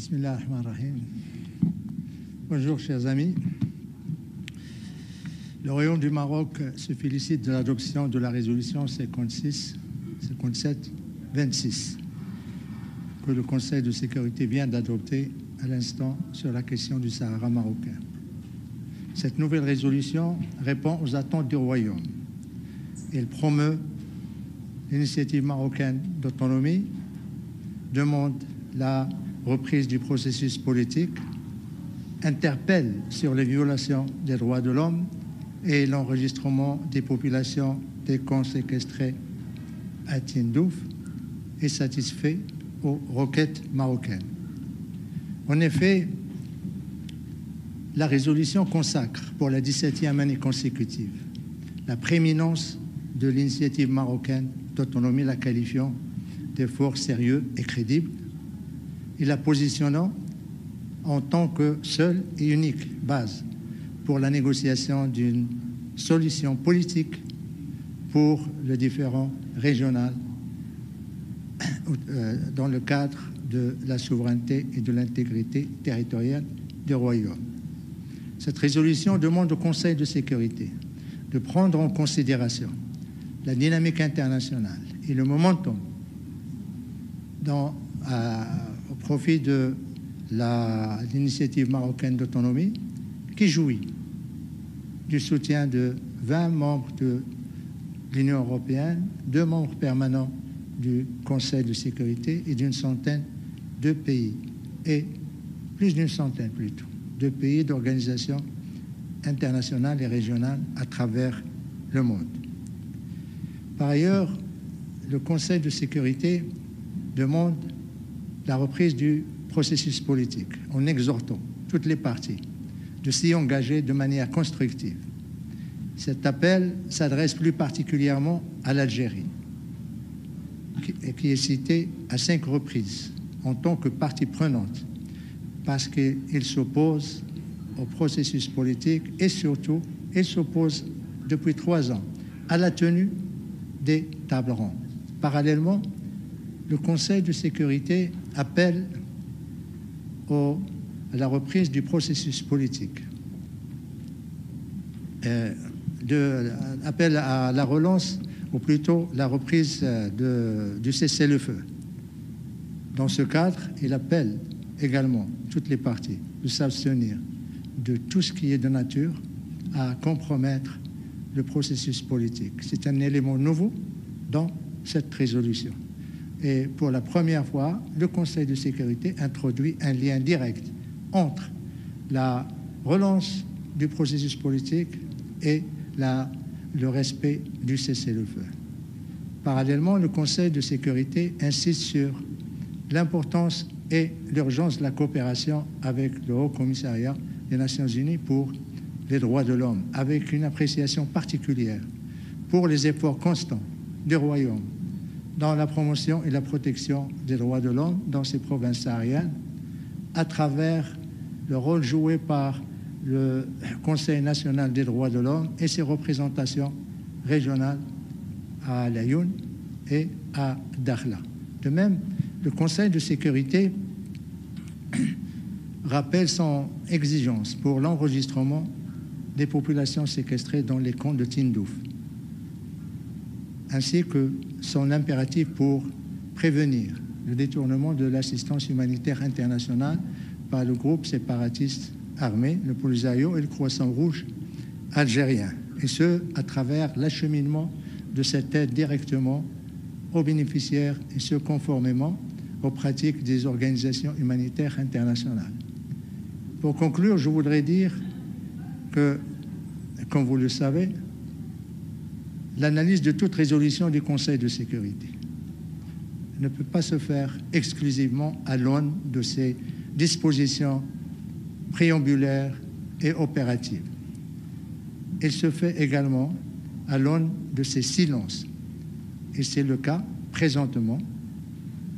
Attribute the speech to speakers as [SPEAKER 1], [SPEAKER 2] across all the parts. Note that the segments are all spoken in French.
[SPEAKER 1] Bismillahirrahmanirrahim. Bonjour chers amis. Le Royaume du Maroc se félicite de l'adoption de la résolution 57-26 que le Conseil de sécurité vient d'adopter à l'instant sur la question du Sahara marocain. Cette nouvelle résolution répond aux attentes du Royaume. Elle promeut l'initiative marocaine d'autonomie, demande la reprise du processus politique, interpelle sur les violations des droits de l'homme et l'enregistrement des populations des camps séquestrés à Tindouf et satisfait aux requêtes marocaines. En effet, la résolution consacre pour la 17e année consécutive la prééminence de l'initiative marocaine d'autonomie, la qualifiant d'effort sérieux et crédible et la positionnant en tant que seule et unique base pour la négociation d'une solution politique pour le différend régional dans le cadre de la souveraineté et de l'intégrité territoriale du Royaume. Cette résolution demande au Conseil de sécurité de prendre en considération la dynamique internationale et le momentum au profit de l'initiative marocaine d'autonomie qui jouit du soutien de 20 membres de l'Union européenne, 2 membres permanents du Conseil de sécurité et d'une centaine de pays, et plus d'une centaine plutôt, de pays d'organisations internationales et régionales à travers le monde. Par ailleurs, le Conseil de sécurité demande la reprise du processus politique en exhortant toutes les parties de s'y engager de manière constructive. Cet appel s'adresse plus particulièrement à l'Algérie, qui est citée à 5 reprises en tant que partie prenante, parce qu'il s'oppose au processus politique et surtout, il s'oppose depuis 3 ans à la tenue des tables rondes. Parallèlement, le Conseil de sécurité appelle à la reprise du processus politique, appelle à la relance, ou plutôt la reprise du cessez-le-feu. Dans ce cadre, il appelle également toutes les parties de s'abstenir de tout ce qui est de nature à compromettre le processus politique. C'est un élément nouveau dans cette résolution. Et pour la première fois, le Conseil de sécurité introduit un lien direct entre la relance du processus politique et le respect du cessez-le-feu. Parallèlement, le Conseil de sécurité insiste sur l'importance et l'urgence de la coopération avec le Haut Commissariat des Nations Unies pour les droits de l'homme, avec une appréciation particulière pour les efforts constants du Royaume dans la promotion et la protection des droits de l'homme dans ces provinces sahariennes, à travers le rôle joué par le Conseil national des droits de l'homme et ses représentations régionales à Laayoune et à Dakhla. De même, le Conseil de sécurité rappelle son exigence pour l'enregistrement des populations séquestrées dans les camps de Tindouf, ainsi que son impératif pour prévenir le détournement de l'assistance humanitaire internationale par le groupe séparatiste armé, le Polisario et le Croissant Rouge algérien, et ce, à travers l'acheminement de cette aide directement aux bénéficiaires, et ce, conformément aux pratiques des organisations humanitaires internationales. Pour conclure, je voudrais dire que, comme vous le savez, l'analyse de toute résolution du Conseil de sécurité ne peut pas se faire exclusivement à l'aune de ses dispositions préambulaires et opératives. Elle se fait également à l'aune de ses silences. Et c'est le cas présentement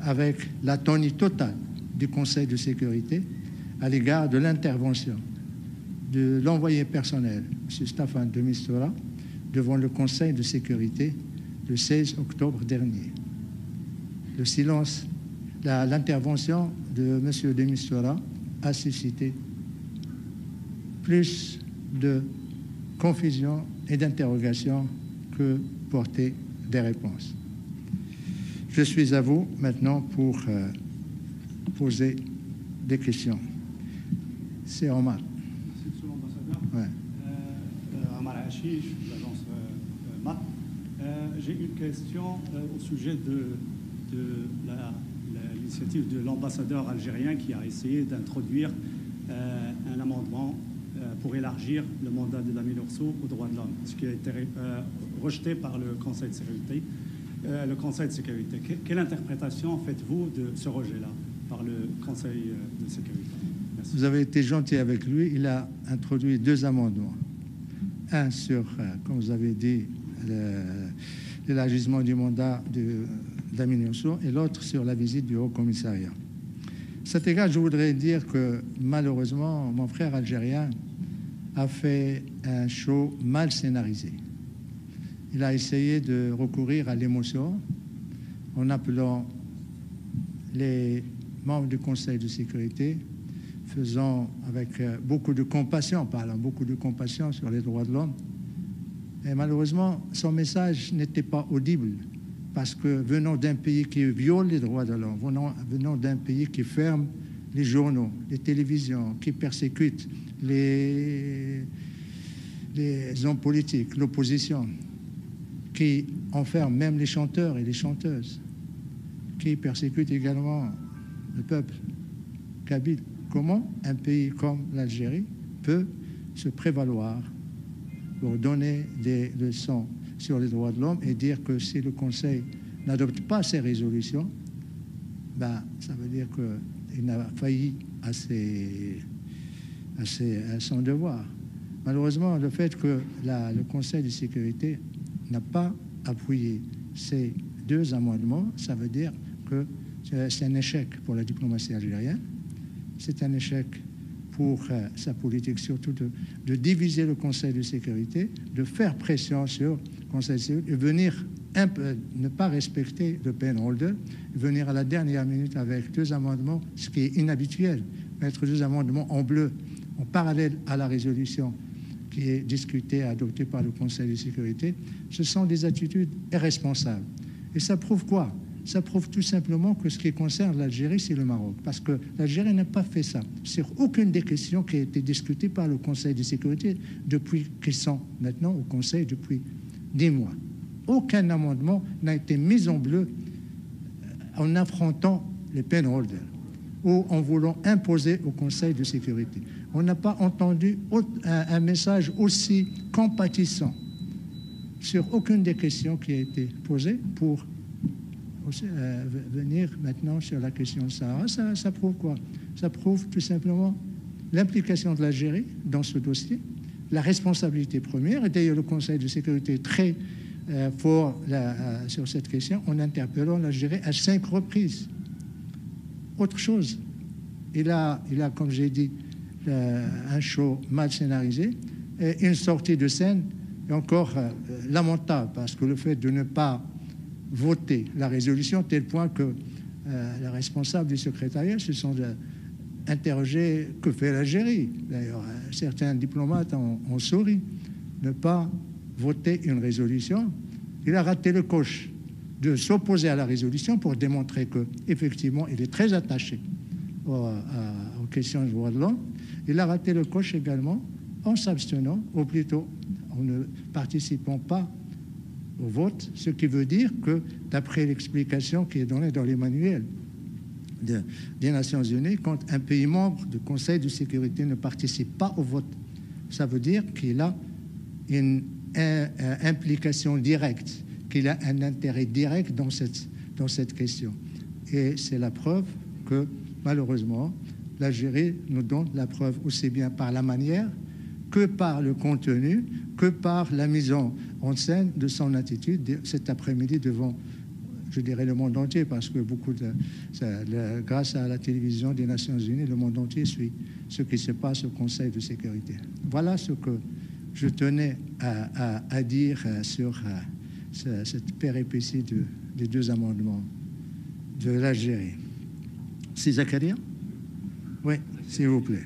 [SPEAKER 1] avec l'atonie totale du Conseil de sécurité à l'égard de l'intervention de l'envoyé personnel, M. Staffan de Mistura, devant le Conseil de sécurité le 16 octobre dernier. Le silence, l'intervention de M. de Mistura a suscité plus de confusion et d'interrogation que porter des réponses. Je suis à vous maintenant pour poser des questions. C'est Omar.
[SPEAKER 2] Merci, monsieur l'ambassadeur.
[SPEAKER 1] Ouais.
[SPEAKER 2] Omar Hachiche, de l'agence MAT. J'ai une question au sujet de l'initiative de l'ambassadeur algérien qui a essayé d'introduire un amendement pour élargir le mandat de la MINURSO aux droits de l'homme, ce qui a été rejeté par le Conseil de sécurité. Quelle interprétation faites-vous de ce rejet-là par le Conseil de sécurité? Merci.
[SPEAKER 1] Vous avez été gentil avec lui. Il a introduit 2 amendements. Un sur, comme vous avez dit, l'élargissement du mandat de la MINURSO et l'autre sur la visite du Haut-Commissariat. À cet égard, je voudrais dire que malheureusement, mon frère algérien a fait un show mal scénarisé. Il a essayé de recourir à l'émotion en appelant les membres du Conseil de sécurité, faisant avec beaucoup de compassion, parlant beaucoup de compassion sur les droits de l'homme. Et malheureusement, son message n'était pas audible parce que venant d'un pays qui viole les droits de l'homme, venant d'un pays qui ferme les journaux, les télévisions, qui persécute les hommes politiques, l'opposition, qui enferme même les chanteurs et les chanteuses, qui persécute également le peuple kabyle. Comment un pays comme l'Algérie peut se prévaloir pour donner des leçons sur les droits de l'homme et dire que si le Conseil n'adopte pas ces résolutions, ben, ça veut dire qu'il a failli à son devoir. Malheureusement, le fait que le Conseil de sécurité n'a pas appuyé ces 2 amendements, ça veut dire que c'est un échec pour la diplomatie algérienne, c'est un échec pour sa politique, surtout de diviser le Conseil de sécurité, de faire pression sur le Conseil de sécurité, et venir ne pas respecter le pen holder, venir à la dernière minute avec 2 amendements, ce qui est inhabituel, mettre 2 amendements en bleu, en parallèle à la résolution qui est discutée et adoptée par le Conseil de sécurité. Ce sont des attitudes irresponsables. Et ça prouve quoi? Ça prouve tout simplement que ce qui concerne l'Algérie, c'est le Maroc. Parce que l'Algérie n'a pas fait ça sur aucune des questions qui a été discutées par le Conseil de sécurité depuis qu'ils sont maintenant au Conseil depuis 10 mois. Aucun amendement n'a été mis en bleu en affrontant les pen holders ou en voulant imposer au Conseil de sécurité. On n'a pas entendu un message aussi compatissant sur aucune des questions qui a été posée pour venir maintenant sur la question de Sahara. Ça prouve quoi? Ça prouve tout simplement l'implication de l'Algérie dans ce dossier, la responsabilité première. Et d'ailleurs, le Conseil de sécurité est très fort sur cette question en interpellant l'Algérie à 5 reprises. Autre chose, il a comme j'ai dit, un show mal scénarisé, et une sortie de scène encore lamentable, parce que le fait de ne pas voter la résolution, tel point que les responsables du secrétariat se sont interrogés que fait l'Algérie. D'ailleurs, certains diplomates ont souri. Ne pas voter une résolution, il a raté le coche de s'opposer à la résolution pour démontrer qu'effectivement, il est très attaché aux questions des droits de l'homme. Il a raté le coche également en s'abstenant, ou plutôt en ne participant pas au vote, ce qui veut dire que, d'après l'explication qui est donnée dans les manuels des Nations Unies, quand un pays membre du Conseil de sécurité ne participe pas au vote, ça veut dire qu'il a une implication directe, qu'il a un intérêt direct dans cette question. Et c'est la preuve que, malheureusement, l'Algérie nous donne la preuve aussi bien par la manière que par le contenu, que par la mise en scène de son attitude cet après-midi devant, je dirais, le monde entier, parce que grâce à la télévision des Nations Unies, le monde entier suit ce qui se passe au Conseil de sécurité. Voilà ce que je tenais à dire sur cette péripétie des 2 amendements de l'Algérie. C'est Zakaria? Oui, s'il vous plaît.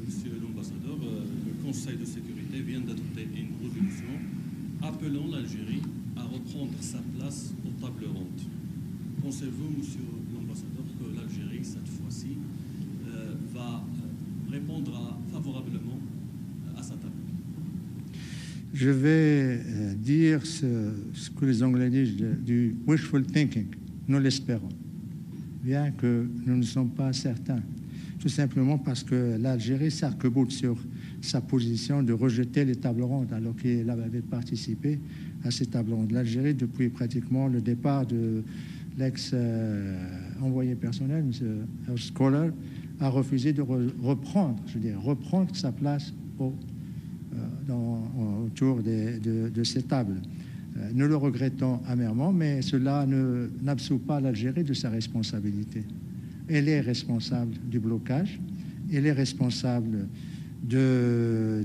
[SPEAKER 3] Monsieur l'ambassadeur, le Conseil de sécurité vient d'adopter une résolution appelant l'Algérie à reprendre sa place aux tables rondes. Pensez-vous, monsieur l'ambassadeur, que l'Algérie, cette fois-ci, va répondre favorablement à sa table?
[SPEAKER 1] Je vais dire ce que les Anglais disent du wishful thinking. Nous l'espérons, bien que nous ne sommes pas certains. Tout simplement parce que l'Algérie s'arc-boute sur sa position de rejeter les tables rondes, alors qu'il avait participé à ces tables rondes. L'Algérie, depuis pratiquement le départ de l'ex-envoyé personnel, M. Scholar, a refusé de reprendre sa place autour de ces tables. Nous le regrettons amèrement, mais cela n'absout pas l'Algérie de sa responsabilité. Elle est responsable du blocage, elle est responsable de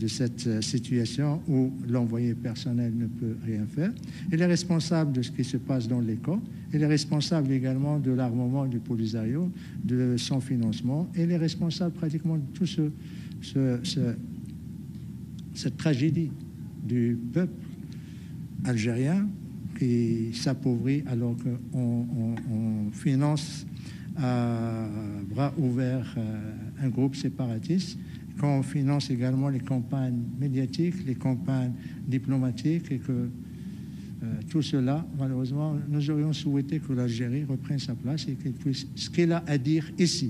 [SPEAKER 1] cette situation où l'envoyé personnel ne peut rien faire. Elle est responsable de ce qui se passe dans les camps. Elle est responsable également de l'armement du Polisario, de son financement. Elle est responsable pratiquement de tout cette tragédie du peuple algérien qui s'appauvrit alors qu'on finance à bras ouverts un groupe séparatiste, qu'on finance également les campagnes médiatiques, les campagnes diplomatiques, et que tout cela, malheureusement, nous aurions souhaité que l'Algérie reprenne sa place et qu'elle puisse, ce qu'elle a à dire ici,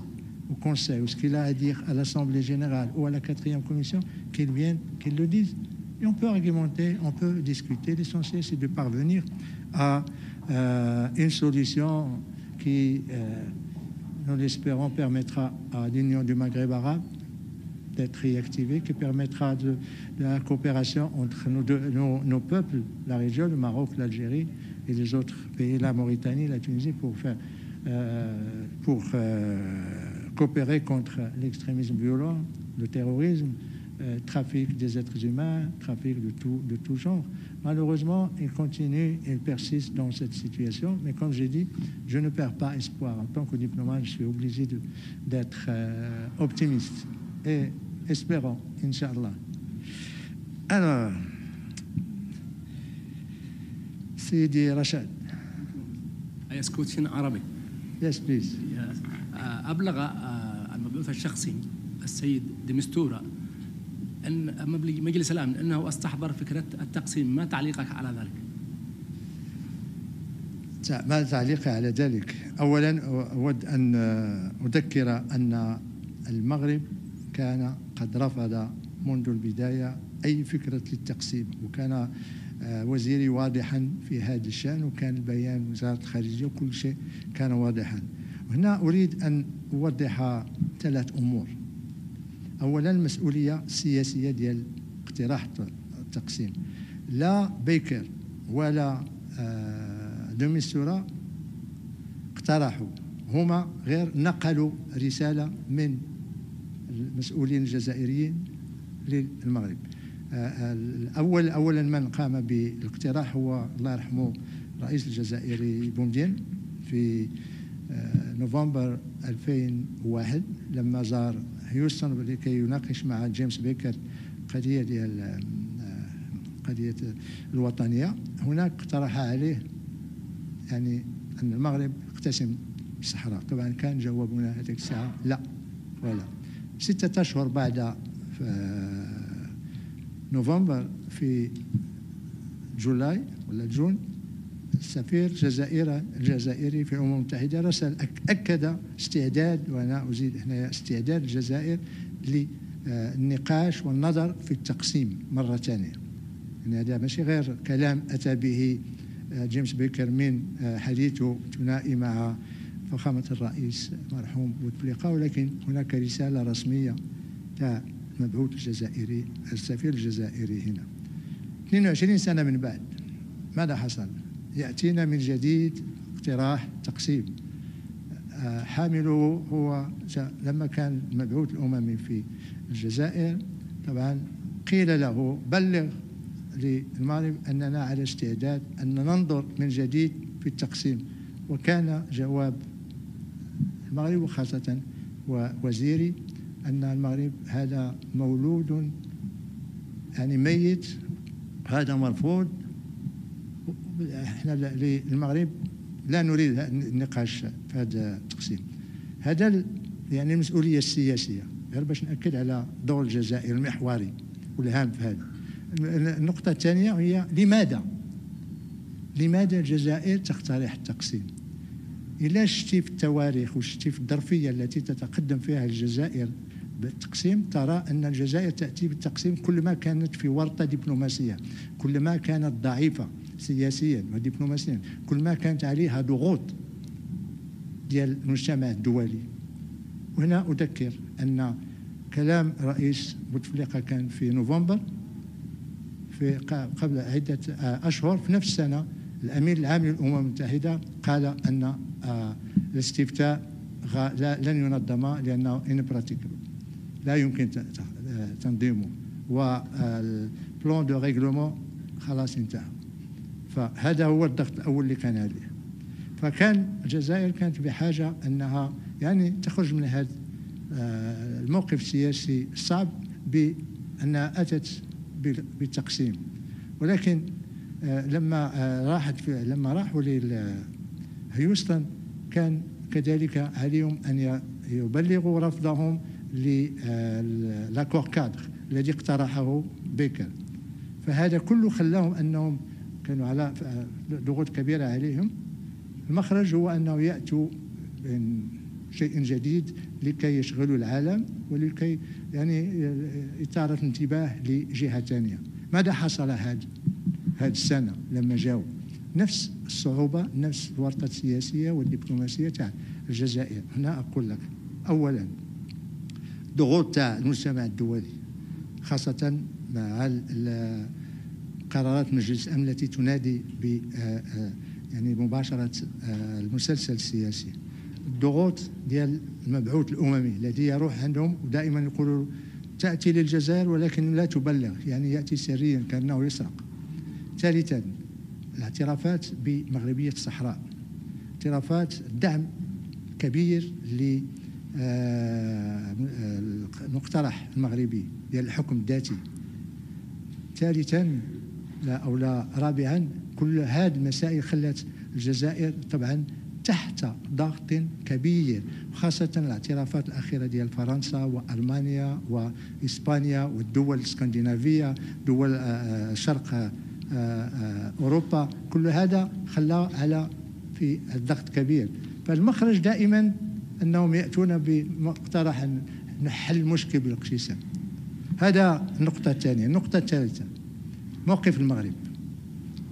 [SPEAKER 1] au Conseil, ou ce qu'il a à dire à l'Assemblée générale ou à la 4e commission, qu'il vienne, qu'il le dise. Et on peut argumenter, on peut discuter. L'essentiel, c'est de parvenir à une solution qui, nous l'espérons, permettra à l'Union du Maghreb arabe d'être réactivée, qui permettra de la coopération entre nos peuples, la région, le Maroc, l'Algérie et les autres pays, la Mauritanie, la Tunisie, pour coopérer contre l'extrémisme violent, le terrorisme, trafic des êtres humains, trafic de tout genre. Malheureusement, il continue, il persiste dans cette situation, mais comme j'ai dit, je ne perds pas espoir. En tant que diplomate, je suis obligé d'être optimiste et espérant, Inch'Allah. Alors, Sidi Rachad.
[SPEAKER 4] يسكت عربي.
[SPEAKER 1] Yes, please.
[SPEAKER 4] أبلغ المبعوث الشخصي السيد دمستورة أن مجلس الأمن أنه استحضر فكرة التقسيم. ما تعليقك على ذلك؟
[SPEAKER 1] ما تعليقي على ذلك؟ أولا أود أن أذكر أن المغرب كان قد رفض منذ البداية أي فكرة للتقسيم، وكان وزيري واضحا في هذا الشأن، وكان البيان وزارة الخارجية وكل شيء كان واضحا. هنا أريد أن أوضح 3 أمور. أولا المسؤولية السياسية ديال اقتراح التقسيم. لا بيكر ولا دمستورة اقترحوا، هما غير نقلوا رسالة من المسؤولين الجزائريين للمغرب. أولا من قام بالاقتراح هو الله يرحمه الرئيس الجزائري بومدين في نوفمبر 2001 لما زار هيوستن لكي يناقش مع جيمس بيكر قضية الوطنية. هناك اقترح عليه يعني أن المغرب يقتسم الصحراء. طبعا كان جوابنا هذيك الساعة لا ولا. 6 أشهر بعد نوفمبر في جولاي ولا جون، السفير الجزائري في الأمم المتحدة رسل أكد استعداد، وأنا أزيد هنا استعداد الجزائر للنقاش والنظر في التقسيم مرة ثانية. يعني هذا ماشي غير كلام أتى به جيمس بيكر من حديثه الثنائي مع فخامة الرئيس مرحوم بوتفليقة، ولكن هناك رسالة رسمية تاع المبعوث الجزائري السفير الجزائري هنا. 22 سنة من بعد ماذا حصل؟ يأتينا من جديد اقتراح تقسيم. حامله هو لما كان المبعوث الأممي في الجزائر، طبعا قيل له بلغ للمغرب أننا على استعداد أن ننظر من جديد في التقسيم، وكان جواب المغرب وخاصة ووزيري أن المغرب هذا مولود يعني ميت، هذا مرفوض. احنا للمغرب لا نريد النقاش في هذا التقسيم. هذا يعني المسؤولية السياسية، غير باش نأكد على دور الجزائر المحوري والهام في هذا. النقطة الثانية هي لماذا الجزائر تقترح التقسيم؟ إلا شتي في التواريخ وشتي في الظرفية التي تتقدم فيها الجزائر بالتقسيم، ترى أن الجزائر تأتي بالتقسيم كلما كانت في ورطة دبلوماسية، كلما كانت ضعيفة سياسيا ودبلوماسيا، كلما كانت عليها ضغوط ديال المجتمع الدولي. وهنا أذكر أن كلام رئيس بوتفليقة كان في نوفمبر، في قبل عدة أشهر في نفس السنة الأمين العام للأمم المتحدة قال أن الاستفتاء لن ينظم لأنه impracticable، لا يمكن تنظيمه، والبلان دو ريغلومون خلاص انتهى. فهذا هو الضغط الأول اللي كان عليه. فكان الجزائر كانت بحاجة أنها يعني تخرج من هذا الموقف السياسي الصعب بأنها أتت بالتقسيم. ولكن لما راحوا لهيوستن كان كذلك عليهم أن يبلغوا رفضهم للاكور كادر الذي اقترحه بيكر. فهذا كله خلاهم أنهم كانوا على ضغوط كبيرة عليهم. المخرج هو أنه يأتوا شيء جديد لكي يشغلوا العالم ولكي يعني إثارة الانتباه لجهة ثانية. ماذا حصل هذه السنة لما جاءوا؟ نفس الصعوبة، نفس الورطة السياسية والدبلوماسية تاع الجزائر. هنا أقول لك أولا ضغوط تاع المجتمع الدولي، خاصة مع قرارات مجلس الأمن التي تنادي ب يعني مباشرة المسلسل السياسي. الضغوط ديال المبعوث الأممي الذي يروح عندهم ودائما يقولوا تأتي للجزائر ولكن لا تبلغ، يعني يأتي سريا كأنه يسرق. ثالثا الاعترافات بمغربية الصحراء، اعترافات دعم كبير للمقترح المغربي ديال الحكم الذاتي. ثالثا لا رابعا كل هذه المسائل خلت الجزائر طبعا تحت ضغط كبير، خاصة الاعترافات الأخيرة ديال فرنسا وألمانيا وإسبانيا والدول الاسكندنافية، دول شرق أوروبا. كل هذا خلى على في الضغط كبير. فالمخرج دائما أنهم يأتون بمقترح نحل المشكل بالاقتسام. هذا النقطة الثانية. النقطة الثالثة موقف المغرب.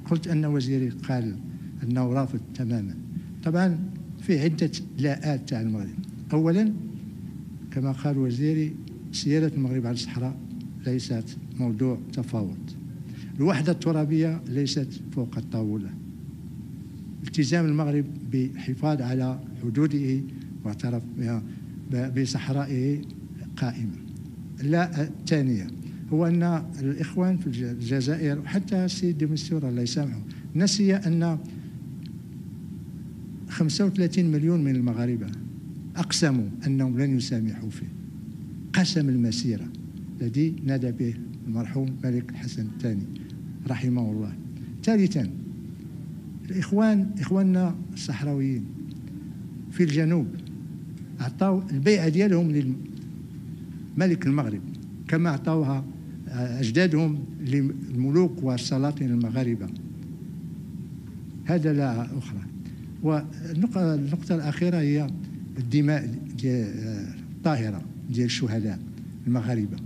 [SPEAKER 1] قلت أن وزيري قال أنه رافض تماما. طبعا في عدة لاءات تاع المغرب. أولا كما قال وزيري سيادة المغرب على الصحراء ليست موضوع تفاوض. الوحدة الترابية ليست فوق الطاولة. التزام المغرب بحفاظ على حدوده واعتراف بصحرائه قائمة. لا الثانية هو أن الإخوان في الجزائر وحتى السيد دي مستورة الله يسامحه نسي أن 35 مليون من المغاربة أقسموا أنهم لن يسامحوا فيه. قسم المسيرة الذي نادى به المرحوم الملك الحسن الثاني رحمه الله. ثالثا إخواننا الصحراويين في الجنوب أعطوا البيعة ديالهم للملك المغرب كما أعطوها أجدادهم للملوك والسلاطين المغاربة. هذا لا أخرى. والنقطة الأخيرة هي الدماء الطاهرة ديال الشهداء المغاربة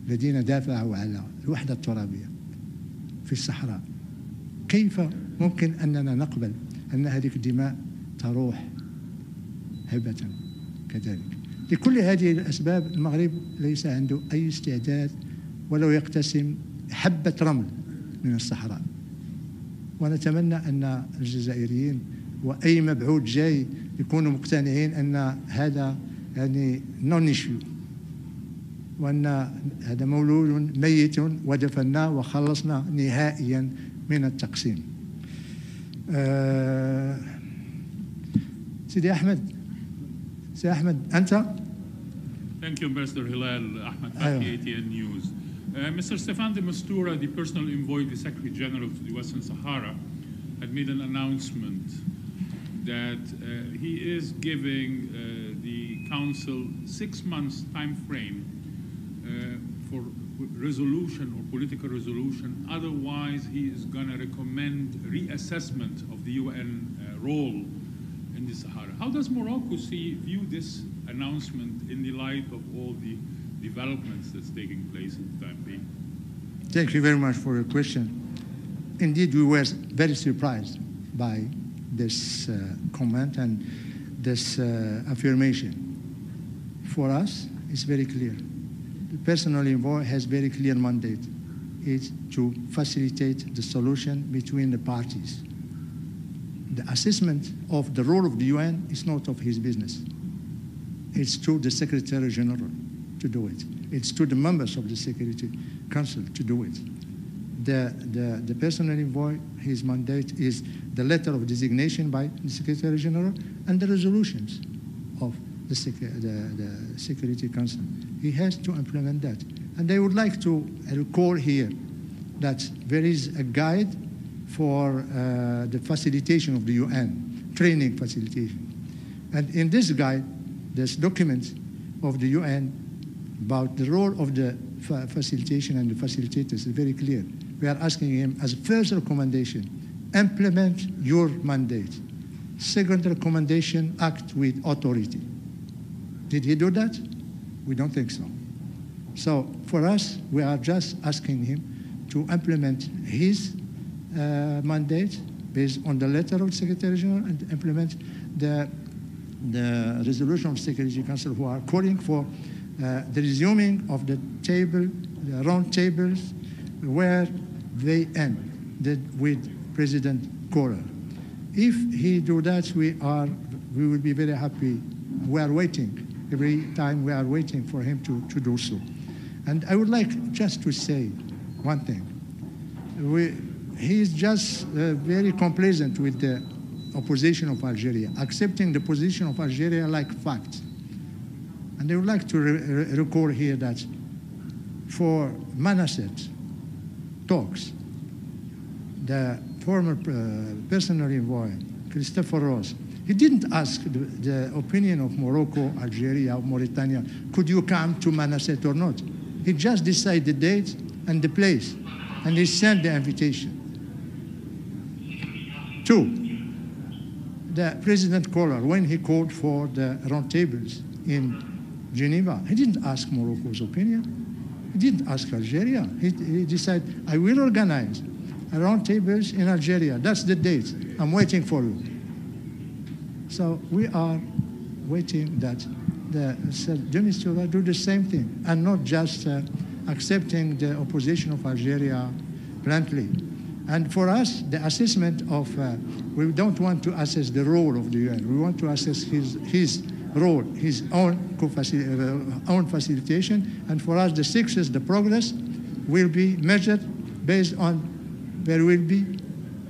[SPEAKER 1] الذين دافعوا على الوحدة الترابية في الصحراء. كيف ممكن أننا نقبل أن هذه الدماء تروح هبة كذلك؟ لكل هذه الأسباب المغرب ليس عنده أي استعداد ولو يقتسم حبة رمل من الصحراء. ونتمنى أن الجزائريين وأي مبعوث جاي يكونوا مقتنعين أن هذا يعني نون إيشيو، وأن هذا مولود ميت ودفناه وخلصنا نهائيا من التقسيم. سيدي أحمد، سيدي أحمد أنت؟
[SPEAKER 5] Thank you, Ambassador Hilal. Ahmed
[SPEAKER 1] Aywa.
[SPEAKER 5] Faki, ATN News. Mr. Stefan de Mistura, the personal envoy of the Secretary General to the Western Sahara, had made an announcement that he is giving the Council 6 months time frame for resolution or political resolution. Otherwise, he is going to recommend reassessment of the UN role in the Sahara. How does Morocco view this announcement in the light of all the developments that's taking place at the time being?
[SPEAKER 1] Thank you very much for your question. Indeed, we were very surprised by this comment and this affirmation. For us, it's very clear. The personal envoy has very clear mandate. It's to facilitate the solution between the parties. The assessment of the role of the UN is not of his business. It's to the Secretary General to do it. It's to the members of the Security Council to do it. The personal envoy, his mandate is the letter of designation by the Secretary General and the resolutions of the Security Council. He has to implement that. And I would like to recall here that there is a guide for the facilitation of the UN, training facilitation. And in this guide, there's documents of the UN about the role of the facilitation and the facilitators is very clear. We are asking him as a first recommendation, implement your mandate. Second recommendation, act with authority. Did he do that? We don't think so. So for us, we are just asking him to implement his mandate based on the letter of the Secretary General and implement the resolution of the Security Council who are calling for the resuming of the table, the round tables where they ended with President Koller. If he do that, we will be very happy. We are waiting. Every time we are waiting for him to do so. And I would like just to say one thing. He is just very complacent with the opposition of Algeria, accepting the position of Algeria like fact. And I would like to recall here that for Manasset talks, the former personal envoy, Christopher Ross, he didn't ask the opinion of Morocco, Algeria, Mauritania, could you come to Manasset or not? He just decided the date and the place, and he sent the invitation. 2, the President Koller, when he called for the roundtables in Geneva, he didn't ask Morocco's opinion. He didn't ask Algeria. He decided, I will organize roundtables in Algeria. That's the date. I'm waiting for you. So we are waiting that the de Mistura do the same thing and not just accepting the opposition of Algeria bluntly. And for us, the assessment of, we don't want to assess the role of the UN. We want to assess his role, his own facilitation. And for us, the success, the progress will be measured based on there will be,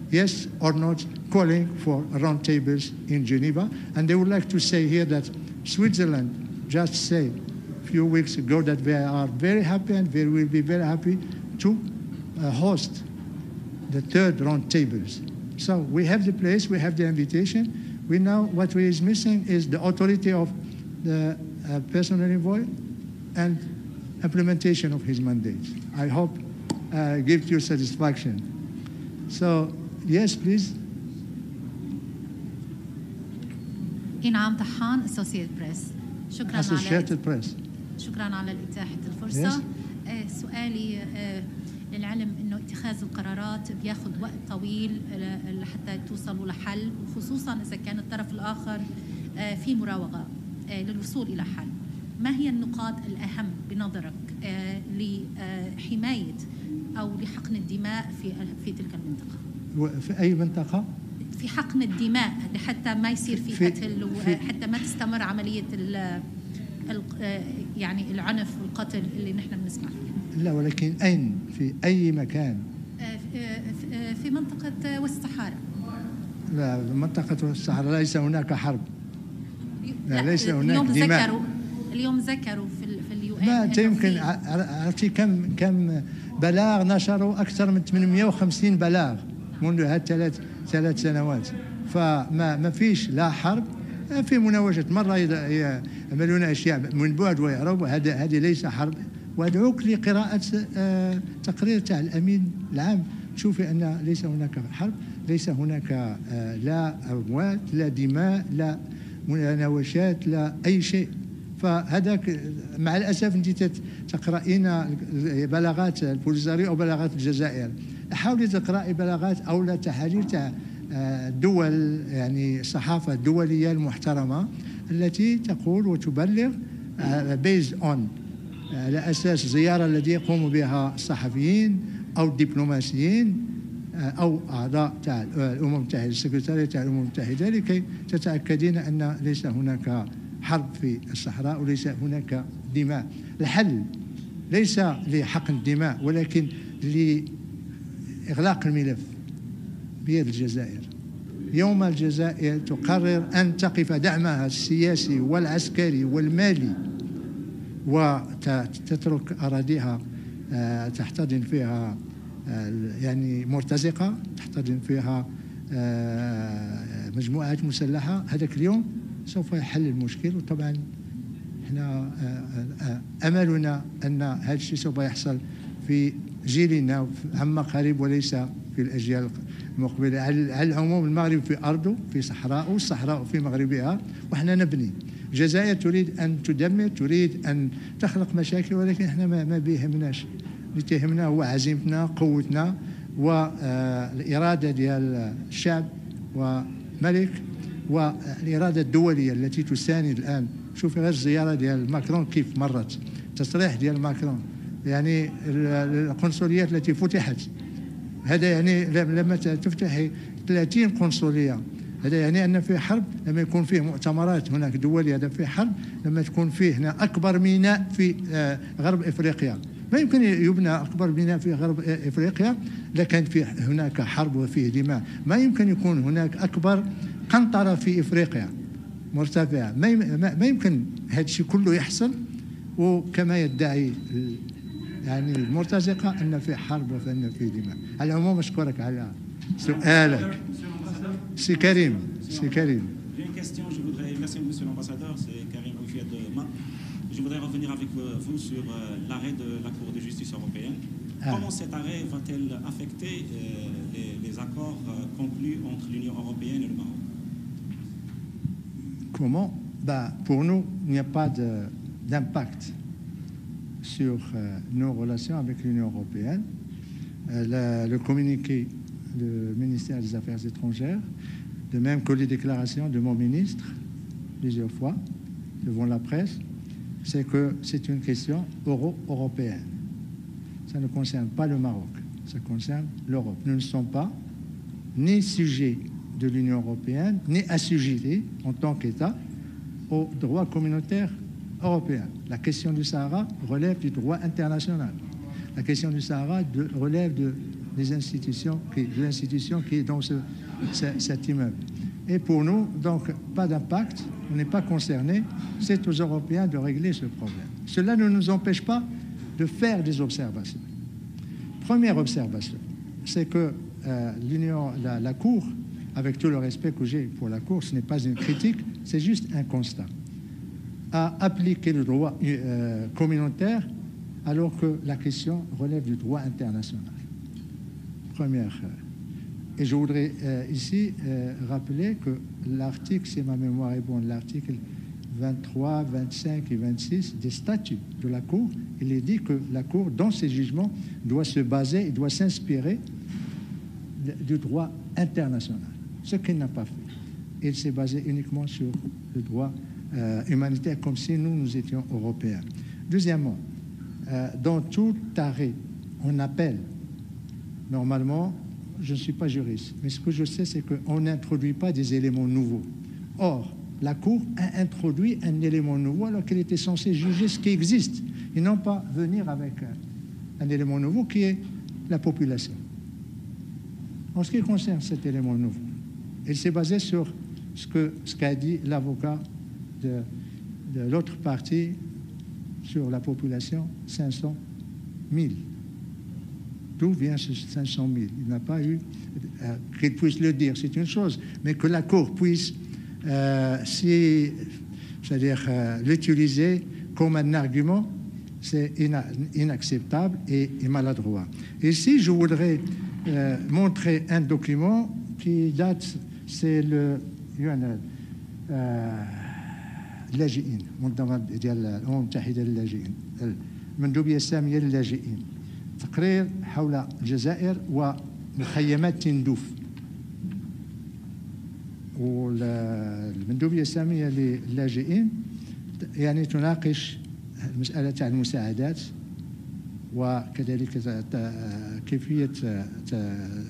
[SPEAKER 1] yes or not, calling for roundtables in Geneva. And they would like to say here that Switzerland just said a few weeks ago that they are very happy and they will be very happy to host the third roundtables. So we have the place, we have the invitation. We know what is missing is the authority of the personal envoy and implementation of his mandate. I hope gives you satisfaction. So, yes, please.
[SPEAKER 6] نعم طحان اسوسييت بريس. شكرا
[SPEAKER 1] Associated Press.
[SPEAKER 6] شكرا على اتاحه الفرصه. سؤالي للعلم انه اتخاذ القرارات بياخذ وقت طويل لحتى توصلوا لحل، وخصوصا اذا كان الطرف الاخر في مراوغه للوصول الى حل. ما هي النقاط الاهم بنظرك لحمايه او لحقن الدماء في تلك المنطقه؟
[SPEAKER 1] في اي منطقه؟
[SPEAKER 6] في حقن الدماء حتى ما يصير في قتل وحتى ما تستمر عمليه يعني العنف والقتل اللي نحن بنسمع فيها.
[SPEAKER 1] لا، ولكن اين؟ في اي مكان؟
[SPEAKER 6] في منطقه وسط الصحراء.
[SPEAKER 1] لا، منطقه وسط الصحراء ليس هناك حرب. ليس هناك دماء.
[SPEAKER 6] اليوم ذكروا في اليو ان.
[SPEAKER 1] ما يمكن عرفتي كم بلاغ نشروا؟ اكثر من 850 بلاغ منذ هذه 3 سنوات. فما فيش لا حرب، في مناوشة، مرة يعملون أشياء من بعد ويهربوا، هذه ليس حرب. وأدعوك لقراءة تقرير تاع الأمين العام، تشوفي أن ليس هناك حرب، ليس هناك لا أموات لا دماء لا مناوشات لا أي شيء. فهذاك مع الأسف أنت تقرأين بلاغات البوليساريو أو بلاغات الجزائر، حاولي تقرأي بلاغات أو لا تحاليل تاع الدول، يعني الصحافة الدولية المحترمة التي تقول وتبلغ based on على أساس زيارة التي يقوم بها الصحفيين أو الدبلوماسيين أو أعضاء تاع الأمم المتحدة، السكرتارية تاع الأمم المتحدة، لكي تتأكدين أن ليس هناك حرب في الصحراء وليس هناك دماء. الحل ليس لحقن الدماء ولكن لإغلاق الملف بيد الجزائر. يوم الجزائر تقرر أن تقف دعمها السياسي والعسكري والمالي وتترك أراضيها تحتضن فيها يعني مرتزقة، تحتضن فيها مجموعات مسلحة، هذاك اليوم سوف يحل المشكل. وطبعا احنا أملنا أن هذا الشيء سوف يحصل في جيلنا عما قريب وليس في الأجيال المقبلة. على العموم المغرب في أرضه، في صحراءه، والصحراء في مغربها، وإحنا نبني. الجزائر تريد أن تدمر، تريد أن تخلق مشاكل، ولكن إحنا ما بيهمناش. اللي تهمنا هو عزيمتنا، قوتنا، والإرادة ديال الشعب وملك، والإرادة الدولية التي تساند الآن. شوفي غير الزيارة ديال ماكرون كيف مرت، تصريح ديال ماكرون، يعني القنصليات التي فتحت، هذا يعني لما تفتحي 30 قنصلية، هذا يعني أن في حرب. لما يكون فيه مؤتمرات هناك دولية، هذا في حرب. لما تكون فيه هنا أكبر ميناء في غرب إفريقيا، ما يمكن يبنى أكبر ميناء في غرب إفريقيا لكن في هناك حرب وفيه دماء. ما يمكن يكون هناك أكبر قنطرة في إفريقيا مرتفعة، ما يمكن هذا الشيء كله يحصل. وكما يدعي يعني المرتزقة أن في حرب وأن في دماء. على العموم أشكرك على سؤالك. سي كريم.
[SPEAKER 7] J'ai une question, merci monsieur l'ambassadeur, c'est Karim Oufiat de MAP. Je voudrais revenir avec vous sur l'arrêt de la Cour de justice européenne. Comment cet arrêt va-t-il affecter les accords conclus entre l'Union européenne et le Maroc?
[SPEAKER 1] Comment? Pour nous, il n'y a pas d'impact sur nos relations avec l'Union européenne. Le communiqué du ministère des Affaires étrangères, de même que les déclarations de mon ministre, plusieurs fois, devant la presse, c'est que c'est une question euro-européenne. Ça ne concerne pas le Maroc, ça concerne l'Europe. Nous ne sommes pas ni sujets de l'Union européenne, ni assujettis en tant qu'État au droit communautaire européen. La question du Sahara relève du droit international. La question du Sahara relève des institutions de l'institution qui est dans cet immeuble. Et pour nous, donc, pas d'impact, on n'est pas concernés. C'est aux Européens de régler ce problème. Cela ne nous empêche pas de faire des observations. Première observation, c'est que la Cour, avec tout le respect que j'ai pour la Cour, ce n'est pas une critique, c'est juste un constat, a appliqué le droit communautaire alors que la question relève du droit international. Première. Et je voudrais ici rappeler que l'article, si ma mémoire est bonne, l'article 23, 25 et 26 des statuts de la Cour, il est dit que la Cour, dans ses jugements, doit se baser et doit s'inspirer du droit international, ce qu'il n'a pas fait. Il s'est basé uniquement sur le droit humanitaire, comme si nous étions européens. Deuxièmement, dans tout arrêt, on appelle, normalement, je ne suis pas juriste, mais ce que je sais, c'est qu'on n'introduit pas des éléments nouveaux. Or, la Cour a introduit un élément nouveau alors qu'elle était censée juger ce qui existe et non pas venir avec un élément nouveau qui est la population. En ce qui concerne cet élément nouveau, il s'est basé sur ce qu'a dit l'avocat de l'autre partie sur la population, 500 000. D'où vient ce 500 000? Il n'a pas eu, qu'il puisse le dire, c'est une chose, mais que la Cour puisse c'est-à-dire l'utiliser comme un argument, c'est inacceptable et maladroit. Ici, je voudrais montrer un document qui date, c'est le اللاجئين منظمة ديال الأمم المتحدة للاجئين المندوبية السامية للاجئين تقرير حول الجزائر ومخيمات تندوف والمندوبية السامية للاجئين يعني تناقش المسألة تاع المساعدات وكذلك كيفية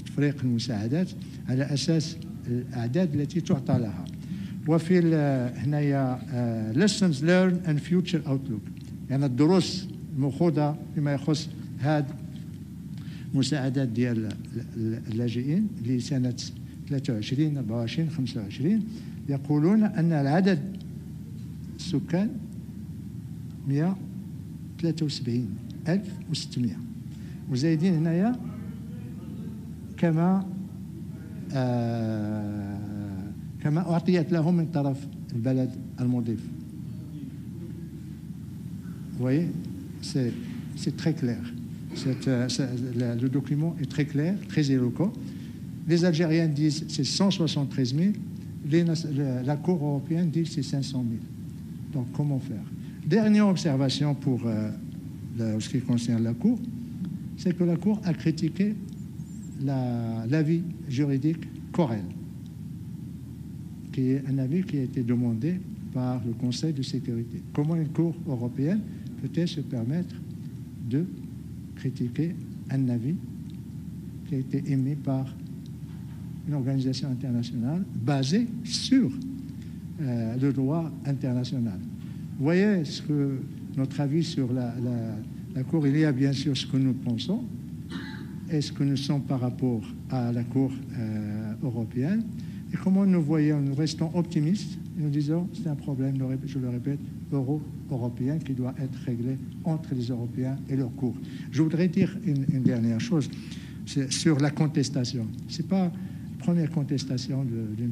[SPEAKER 1] تفريق المساعدات على أساس الأعداد التي تعطى لها. وفي هنايا lessons learned and future outlook، يعني الدروس المأخوذة فيما يخص هذه المساعدات ديال اللاجئين لسنة 23 24 25 يقولون أن العدد السكان 173,600 وزايدين هنايا كما أعطيت لهم من طرف البلد المضيف. Vous voyez, c'est très clair. Le document est très clair, très éloquent. Les Algériens disent c'est 173 000, la Cour européenne dit c'est 500 000. Donc comment faire? Dernière observation pour ce qui concerne la Cour, c'est que la Cour a critiqué l'avis juridique Corel, qui est un avis qui a été demandé par le Conseil de sécurité. Comment une Cour européenne peut-elle se permettre de critiquer un avis qui a été émis par une organisation internationale basée sur le droit international? Vous voyez notre avis sur la Cour, il y a bien sûr ce que nous pensons et ce que nous sommes par rapport à la Cour européenne. Et comment nous voyons, nous restons optimistes et nous disons c'est un problème, je le répète, euro-européen qui doit être réglé entre les Européens et leur Cour. Je voudrais dire une dernière chose sur la contestation. Ce n'est pas la première contestation d'un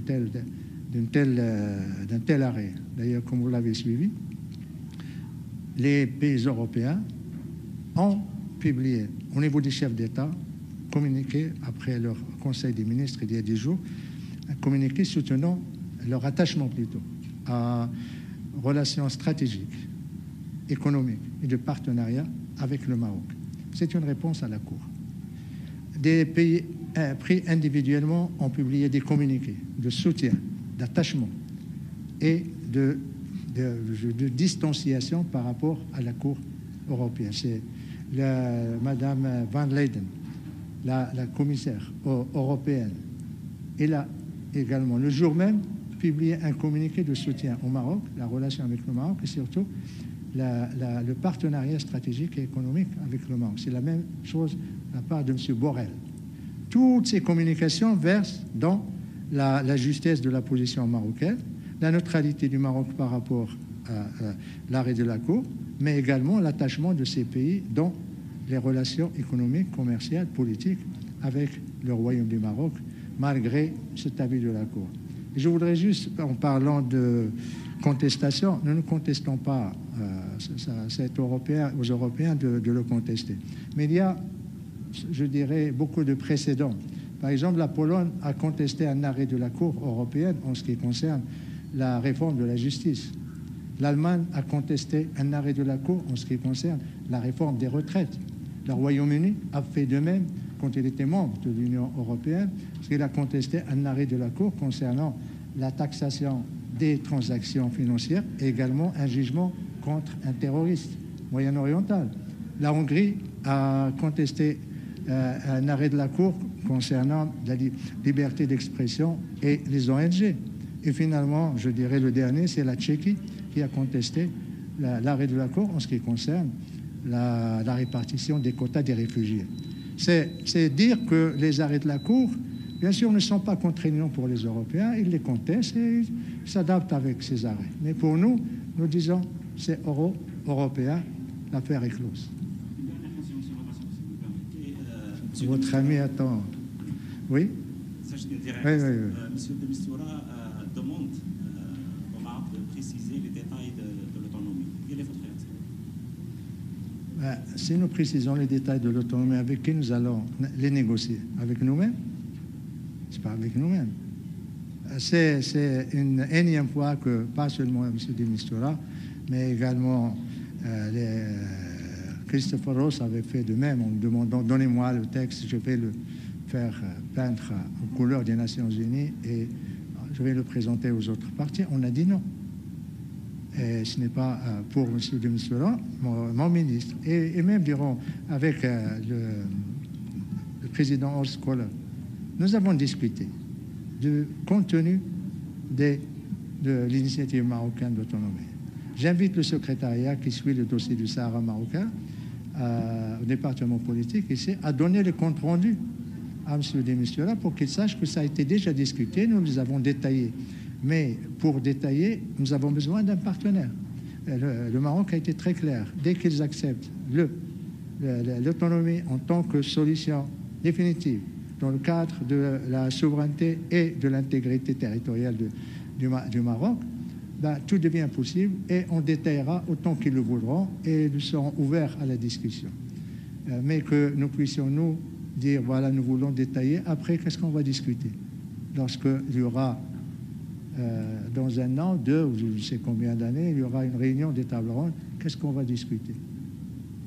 [SPEAKER 1] tel arrêt. D'ailleurs, comme vous l'avez suivi, les pays européens ont publié au niveau des chefs d'État communiqué après leur Conseil des ministres il y a 10 jours, un communiqué soutenant leur attachement plutôt à relations stratégiques, économiques et de partenariat avec le Maroc. C'est une réponse à la Cour. Des pays pris individuellement ont publié des communiqués de soutien, d'attachement et de distanciation par rapport à la Cour européenne. C'est Madame Van Leyden, la commissaire européenne, et là également, le jour même, publié un communiqué de soutien au Maroc, la relation avec le Maroc et surtout le partenariat stratégique et économique avec le Maroc. C'est la même chose de la part de M. Borrell. Toutes ces communications versent dans la justesse de la position marocaine, la neutralité du Maroc par rapport à l'arrêt de la Cour, mais également l'attachement de ces pays dans les relations économiques, commerciales, politiques avec le Royaume du Maroc, malgré cet avis de la Cour. Et je voudrais juste, en parlant de contestation, nous ne contestons pas, c'est aux Européens de le contester. Mais il y a, je dirais, beaucoup de précédents. Par exemple, la Pologne a contesté un arrêt de la Cour européenne en ce qui concerne la réforme de la justice. L'Allemagne a contesté un arrêt de la Cour en ce qui concerne la réforme des retraites. Le Royaume-Uni a fait de même quand il était membre de l'Union européenne, parce qu'il a contesté un arrêt de la Cour concernant la taxation des transactions financières et également un jugement contre un terroriste moyen-oriental. La Hongrie a contesté un arrêt de la Cour concernant la liberté d'expression et les ONG. Et finalement, je dirais le dernier, c'est la Tchéquie qui a contesté l'arrêt de la Cour en ce qui concerne la répartition des quotas des réfugiés. C'est dire que les arrêts de la Cour Bien sûr, ne sont pas contraignants pour les Européens, ils les contestent et ils s'adaptent avec ces arrêts. Mais pour nous, nous disons, c'est européen, l'affaire est close.
[SPEAKER 7] Une dernière question, monsieur Lambassadeur, si vous me permettez.
[SPEAKER 1] Votre ami attend. Oui?
[SPEAKER 7] Monsieur de Mistura demande au Maroc de préciser les détails de l'autonomie. Quelle est votre réaction?
[SPEAKER 1] Si nous précisons les détails de l'autonomie, avec qui nous allons les négocier? Avec nous-mêmes? C'est pas avec nous-mêmes. C'est une énième fois que, pas seulement M. de Mistura, mais également Christopher Ross avait fait de même en me demandant, donnez-moi le texte, je vais le faire peindre aux couleurs des Nations Unies et je vais le présenter aux autres partis. On a dit non. Et ce n'est pas pour M. de Mistura, mon ministre, et même, dirons, avec le président Horst Kohler, nous avons discuté du contenu de l'initiative marocaine d'autonomie. J'invite le secrétariat qui suit le dossier du Sahara marocain au département politique ici à donner le compte rendu à M. de Mistura pour qu'il sache que ça a été déjà discuté, nous les avons détaillés. Mais pour détailler, nous avons besoin d'un partenaire. Le Maroc a été très clair. Dès qu'ils acceptent l'autonomie en tant que solution définitive dans le cadre de la souveraineté et de l'intégrité territoriale du Maroc, ben, tout devient possible et on détaillera autant qu'ils le voudront et nous serons ouverts à la discussion. Mais que nous puissions nous dire, voilà, nous voulons détailler. Après, qu'est-ce qu'on va discuter? Lorsqu'il y aura, dans un an, 2 ou je ne sais combien d'années, il y aura une réunion des tables rondes, qu'est-ce qu'on va discuter?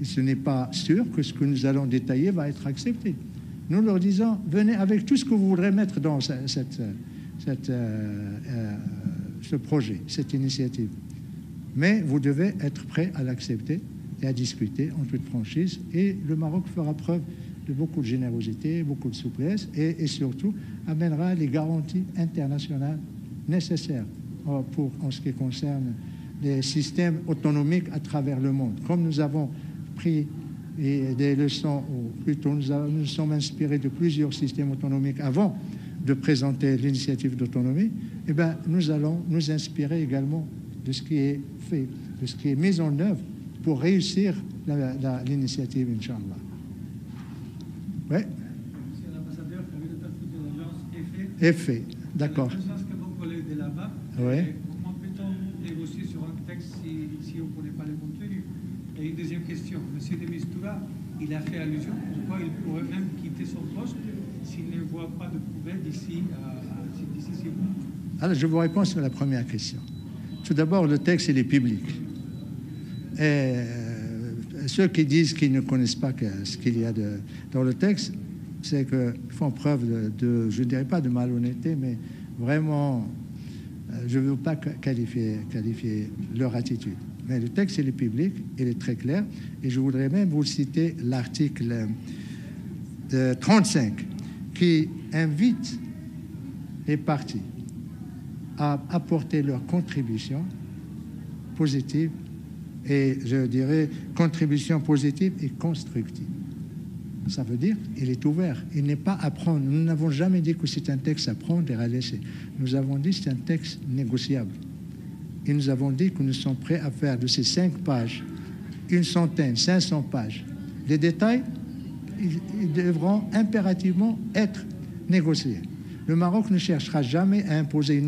[SPEAKER 1] Et ce n'est pas sûr que ce que nous allons détailler va être accepté. Nous leur disons, venez avec tout ce que vous voudrez mettre dans ce projet, cette initiative. Mais vous devez être prêts à l'accepter et à discuter en toute franchise. Et le Maroc fera preuve de beaucoup de générosité, beaucoup de souplesse et surtout amènera les garanties internationales nécessaires pour, en ce qui concerne les systèmes autonomiques à travers le monde. Comme nous avons pris des leçons, ou plutôt nous sommes inspirés de plusieurs systèmes autonomiques avant de présenter l'initiative d'autonomie, eh bien, nous allons nous inspirer également de ce qui est fait, de ce qui est mis en œuvre pour réussir l'initiative, Inch'Allah. Oui.
[SPEAKER 8] Monsieur l'ambassadeur, candidat de l'agence
[SPEAKER 1] EFE, d'accord.
[SPEAKER 8] La présence que vos collègues de là-bas,
[SPEAKER 1] Oui.
[SPEAKER 8] comment peut-on négocier sur un texte si on ne connaît pas le contenu? Et une deuxième question, M. de Mistura, il a fait allusion pourquoi il pourrait même quitter son poste s'il ne voit pas de progrès d'ici 6 mois.
[SPEAKER 1] Alors, je vous réponds sur la première question. Tout d'abord, le texte, il est public. Et ceux qui disent qu'ils ne connaissent pas ce qu'il y a dans le texte, c'est qu'ils font preuve je ne dirais pas de malhonnêteté, mais vraiment, je ne veux pas qualifier leur attitude. Mais le texte, il est public, il est très clair, et je voudrais même vous citer l'article 35, qui invite les partis à apporter leur contribution positive, et je dirais contribution positive et constructive. Ça veut dire qu'il est ouvert, il n'est pas à prendre. Nous n'avons jamais dit que c'est un texte à prendre et à laisser. Nous avons dit que c'est un texte négociable. Et nous avons dit que nous sommes prêts à faire de ces 5 pages, 100, 500 pages. Les détails, ils devront impérativement être négociés. Le Maroc ne cherchera jamais à imposer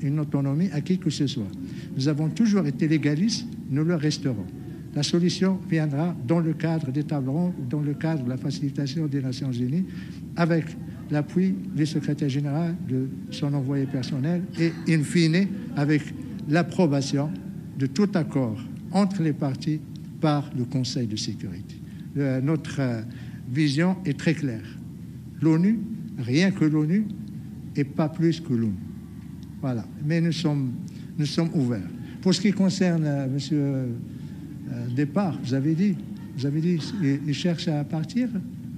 [SPEAKER 1] une autonomie à qui que ce soit. Nous avons toujours été légalistes, nous le resterons. La solution viendra dans le cadre des tables rondes, dans le cadre de la facilitation des Nations Unies, avec l'appui du secrétaire général, de son envoyé personnel, et in fine, avec l'approbation de tout accord entre les parties par le Conseil de sécurité. Notre vision est très claire. L'ONU, rien que l'ONU, et pas plus que l'ONU. Voilà. Mais nous sommes ouverts. Pour ce qui concerne Monsieur Départ, vous avez dit, il cherche à partir.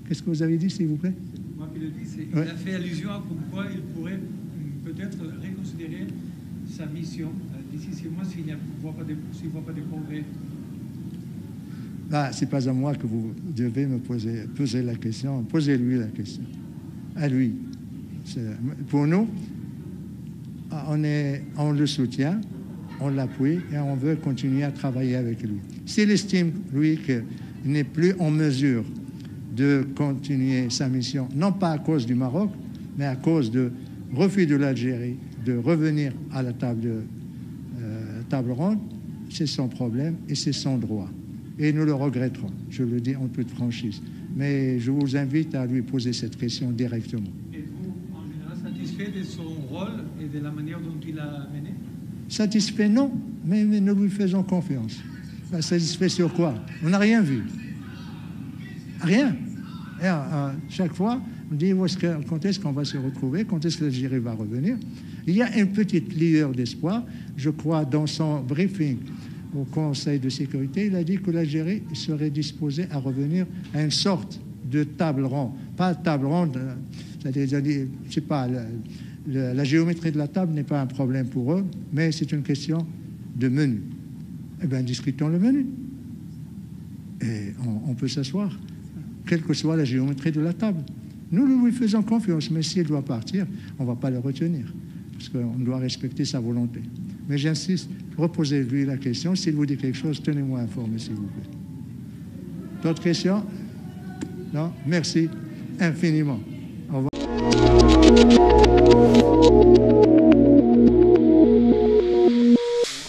[SPEAKER 1] Qu'est-ce que vous avez dit, s'il vous plaît?
[SPEAKER 8] Moi qui le dis, il a fait allusion à pourquoi il pourrait peut-être reconsidérer sa mission d'ici 6 mois s'il ne voit pas de progrès.
[SPEAKER 1] Ce n'est pas à moi que vous devez me poser la question. Posez-lui la question. À lui. Pour nous, on le soutient, on l'appuie et on veut continuer à travailler avec lui. S'il estime, lui, qu'il n'est plus en mesure de continuer sa mission, non pas à cause du Maroc, mais à cause du refus de l'Algérie de revenir à la table ronde, c'est son problème et c'est son droit. Et nous le regretterons, je le dis en toute franchise. Mais je vous invite à lui poser cette question directement.
[SPEAKER 8] Êtes-vous en général satisfait de son rôle et de la manière dont il a mené?
[SPEAKER 1] Satisfait, non, mais nous lui faisons confiance. Satisfait sur quoi? On n'a rien vu. Rien. Et chaque fois, on dit quand est-ce qu'on va se retrouver, quand est-ce que l'Algérie va revenir. Il y a une petite lueur d'espoir. Je crois, dans son briefing au Conseil de sécurité, il a dit que l'Algérie serait disposée à revenir à une sorte de table ronde. Pas table ronde, c'est-à-dire, je sais pas, la géométrie de la table n'est pas un problème pour eux, mais c'est une question de menu. Eh bien, discutons le menu. Et on peut s'asseoir, quelle que soit la géométrie de la table. Nous lui faisons confiance, mais s'il doit partir, on ne va pas le retenir, parce qu'on doit respecter sa volonté. Mais j'insiste, reposez-lui la question. S'il vous dit quelque chose, tenez-moi informé, s'il vous plaît. D'autres questions? Non? Merci infiniment. Au revoir.